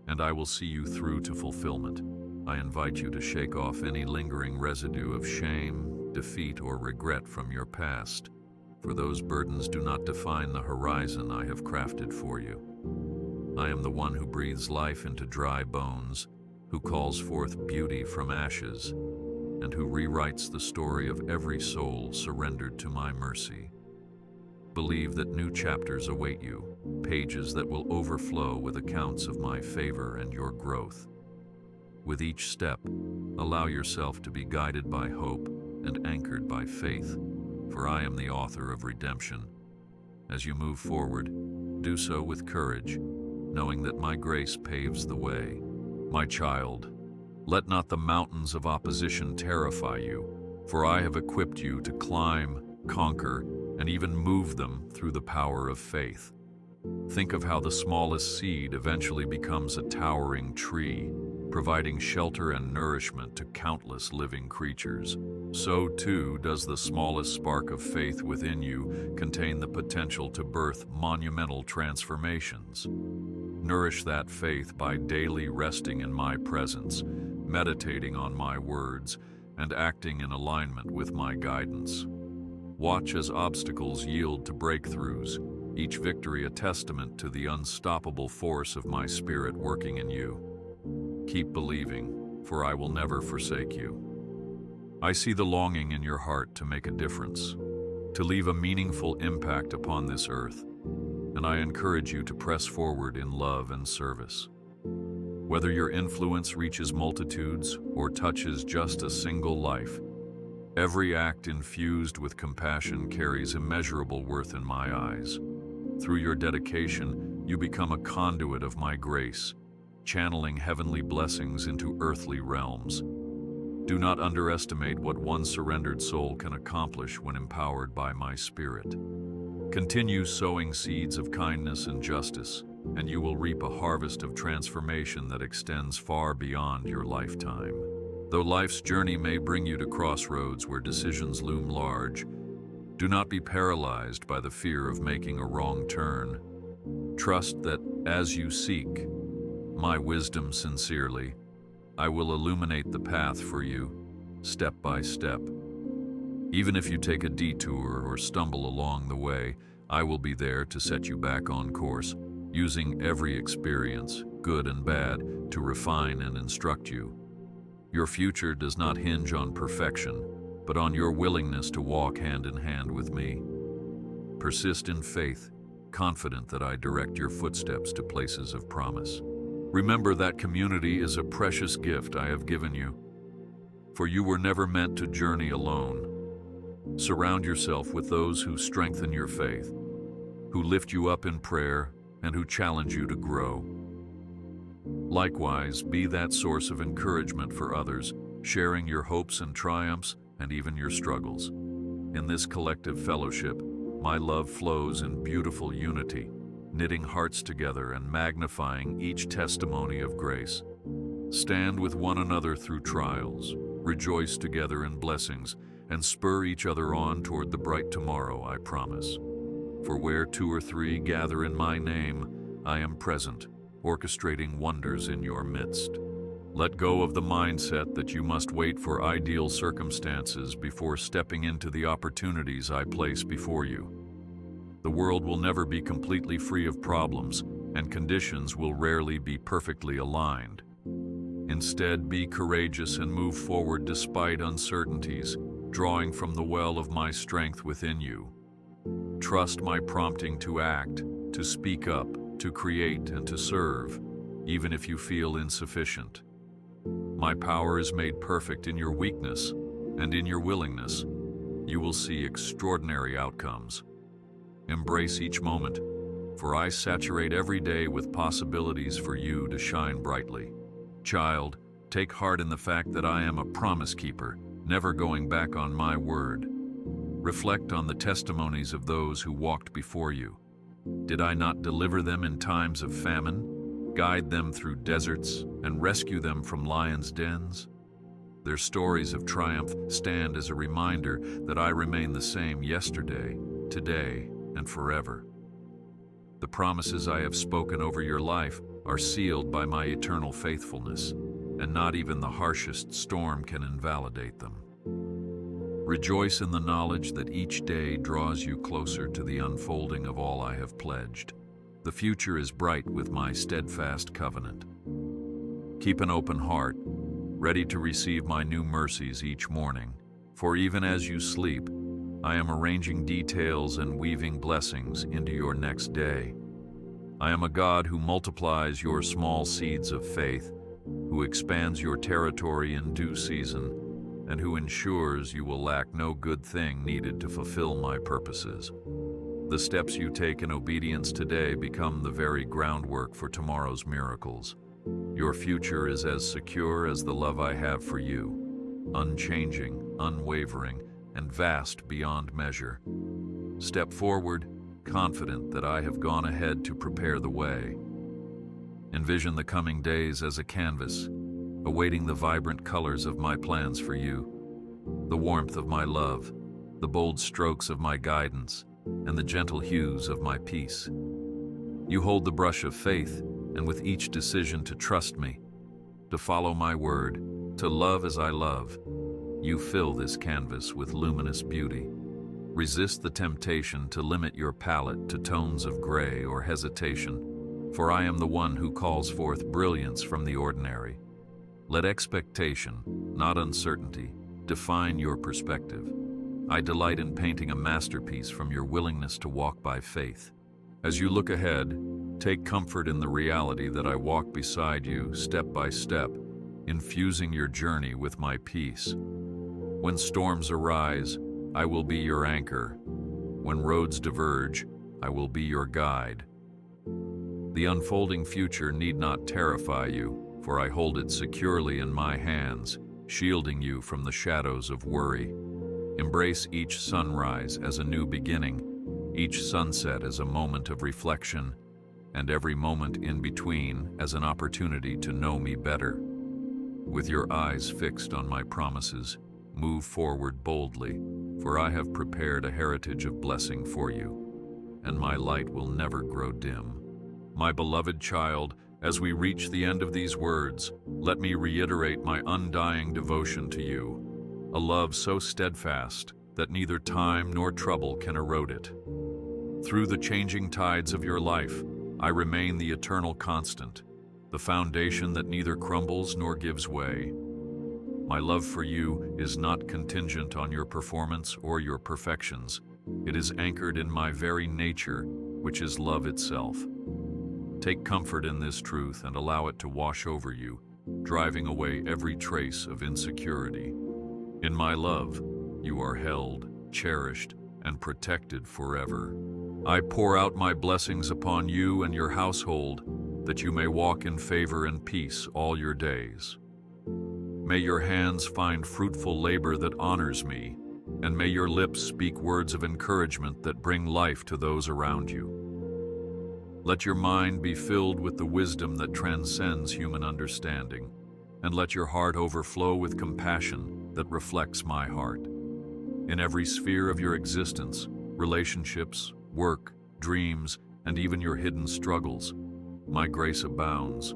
[SPEAKER 1] and I will see you through to fulfillment. I invite you to shake off any lingering residue of shame, defeat, or regret from your past, for those burdens do not define the horizon I have crafted for you. I am the one who breathes life into dry bones, who calls forth beauty from ashes, and who rewrites the story of every soul surrendered to my mercy. Believe that new chapters await you, pages that will overflow with accounts of my favor and your growth. With each step, allow yourself to be guided by hope and anchored by faith, for I am the author of redemption. As you move forward, do so with courage, knowing that my grace paves the way. My child, let not the mountains of opposition terrify you, for I have equipped you to climb, conquer, and even move them through the power of faith. Think of how the smallest seed eventually becomes a towering tree, providing shelter and nourishment to countless living creatures. So too does the smallest spark of faith within you contain the potential to birth monumental transformations. Nourish that faith by daily resting in my presence, meditating on my words, and acting in alignment with my guidance. Watch as obstacles yield to breakthroughs, each victory a testament to the unstoppable force of my Spirit working in you. Keep believing, for I will never forsake you. I see the longing in your heart to make a difference, to leave a meaningful impact upon this earth, and I encourage you to press forward in love and service. Whether your influence reaches multitudes or touches just a single life, every act infused with compassion carries immeasurable worth in my eyes. Through your dedication, you become a conduit of my grace, channeling heavenly blessings into earthly realms. Do not underestimate what one surrendered soul can accomplish when empowered by my spirit. Continue sowing seeds of kindness and justice, and you will reap a harvest of transformation that extends far beyond your lifetime. Though life's journey may bring you to crossroads where decisions loom large, do not be paralyzed by the fear of making a wrong turn. Trust that as you seek my wisdom sincerely, I will illuminate the path for you, step by step. Even if you take a detour or stumble along the way, I will be there to set you back on course, using every experience, good and bad, to refine and instruct you. Your future does not hinge on perfection, but on your willingness to walk hand in hand with me. Persist in faith, confident that I direct your footsteps to places of promise. Remember that community is a precious gift I have given you, for you were never meant to journey alone. Surround yourself with those who strengthen your faith, who lift you up in prayer, and who challenge you to grow. Likewise, be that source of encouragement for others, sharing your hopes and triumphs and even your struggles. In this collective fellowship, my love flows in beautiful unity, knitting hearts together and magnifying each testimony of grace. Stand with one another through trials, rejoice together in blessings, and spur each other on toward the bright tomorrow, I promise. For where two or three gather in my name, I am present, orchestrating wonders in your midst. Let go of the mindset that you must wait for ideal circumstances before stepping into the opportunities I place before you. The world will never be completely free of problems, and conditions will rarely be perfectly aligned. Instead, be courageous and move forward despite uncertainties, drawing from the well of my strength within you. Trust my prompting to act, to speak up, to create, and to serve, even if you feel insufficient. My power is made perfect in your weakness, and in your willingness, you will see extraordinary outcomes. Embrace each moment, for I saturate every day with possibilities for you to shine brightly. Child, take heart in the fact that I am a promise keeper, never going back on my word. Reflect on the testimonies of those who walked before you. Did I not deliver them in times of famine, guide them through deserts, and rescue them from lions' dens? Their stories of triumph stand as a reminder that I remain the same yesterday, today, and forever. The promises I have spoken over your life are sealed by my eternal faithfulness, and not even the harshest storm can invalidate them. Rejoice in the knowledge that each day draws you closer to the unfolding of all I have pledged. The future is bright with my steadfast covenant. Keep an open heart, ready to receive my new mercies each morning, for even as you sleep, I am arranging details and weaving blessings into your next day. I am a God who multiplies your small seeds of faith, who expands your territory in due season, and who ensures you will lack no good thing needed to fulfill my purposes. The steps you take in obedience today become the very groundwork for tomorrow's miracles. Your future is as secure as the love I have for you, unchanging, unwavering, and vast beyond measure. Step forward, confident that I have gone ahead to prepare the way. Envision the coming days as a canvas, awaiting the vibrant colors of my plans for you, the warmth of my love, the bold strokes of my guidance, and the gentle hues of my peace. You hold the brush of faith, and with each decision to trust me, to follow my word, to love as I love, you fill this canvas with luminous beauty. Resist the temptation to limit your palette to tones of gray or hesitation, for I am the one who calls forth brilliance from the ordinary, Let expectation, not uncertainty, define your perspective. I delight in painting a masterpiece from your willingness to walk by faith. As you look ahead, take comfort in the reality that I walk beside you step by step, infusing your journey with my peace. When storms arise, I will be your anchor. When roads diverge, I will be your guide. The unfolding future need not terrify you, for I hold it securely in my hands, shielding you from the shadows of worry. Embrace each sunrise as a new beginning, each sunset as a moment of reflection, and every moment in between as an opportunity to know me better. With your eyes fixed on my promises, move forward boldly, for I have prepared a heritage of blessing for you, and my light will never grow dim. My beloved child, as we reach the end of these words, let me reiterate my undying devotion to you, a love so steadfast that neither time nor trouble can erode it. Through the changing tides of your life, I remain the eternal constant, the foundation that neither crumbles nor gives way. My love for you is not contingent on your performance or your perfections. It is anchored in my very nature, which is love itself. Take comfort in this truth and allow it to wash over you, driving away every trace of insecurity. In my love, you are held, cherished, and protected forever. I pour out my blessings upon you and your household, that you may walk in favor and peace all your days. May your hands find fruitful labor that honors me, and may your lips speak words of encouragement that bring life to those around you. Let your mind be filled with the wisdom that transcends human understanding, and let your heart overflow with compassion that reflects my heart. In every sphere of your existence, relationships, work, dreams, and even your hidden struggles, my grace abounds.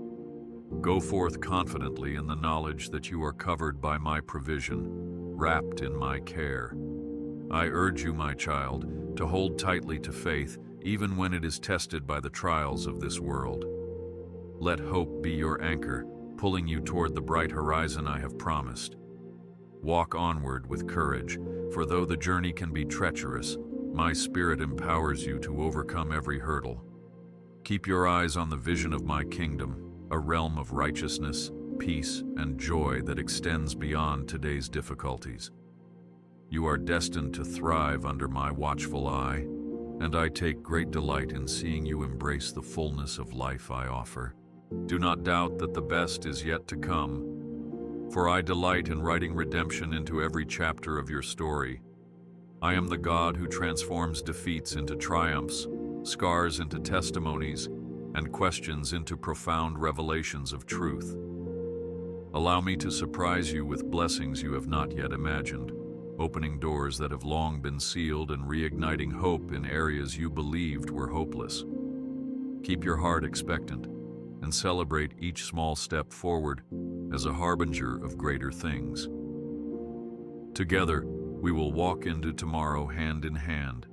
[SPEAKER 1] Go forth confidently in the knowledge that you are covered by my provision, wrapped in my care. I urge you, my child, to hold tightly to faith even when it is tested by the trials of this world. Let hope be your anchor, pulling you toward the bright horizon I have promised. Walk onward with courage, for though the journey can be treacherous, my spirit empowers you to overcome every hurdle. Keep your eyes on the vision of my kingdom, a realm of righteousness, peace, and joy that extends beyond today's difficulties. You are destined to thrive under my watchful eye, and I take great delight in seeing you embrace the fullness of life I offer. Do not doubt that the best is yet to come, for I delight in writing redemption into every chapter of your story. I am the God who transforms defeats into triumphs, scars into testimonies, and questions into profound revelations of truth. Allow me to surprise you with blessings you have not yet imagined, opening doors that have long been sealed and reigniting hope in areas you believed were hopeless. Keep your heart expectant and celebrate each small step forward as a harbinger of greater things. Together, we will walk into tomorrow hand in hand,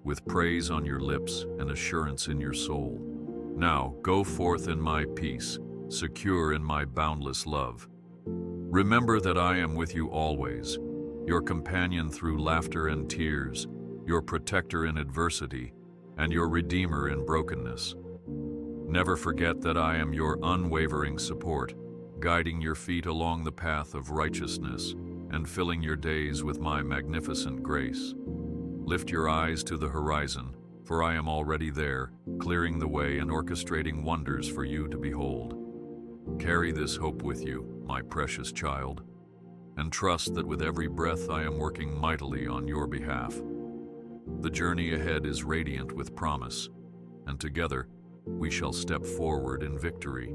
[SPEAKER 1] with praise on your lips and assurance in your soul. Now, go forth in my peace, secure in my boundless love. Remember that I am with you always, your companion through laughter and tears, your protector in adversity, and your redeemer in brokenness. Never forget that I am your unwavering support, guiding your feet along the path of righteousness and filling your days with my magnificent grace. Lift your eyes to the horizon, for I am already there, clearing the way and orchestrating wonders for you to behold. Carry this hope with you, my precious child, and trust that with every breath I am working mightily on your behalf. The journey ahead is radiant with promise, and together we shall step forward in victory.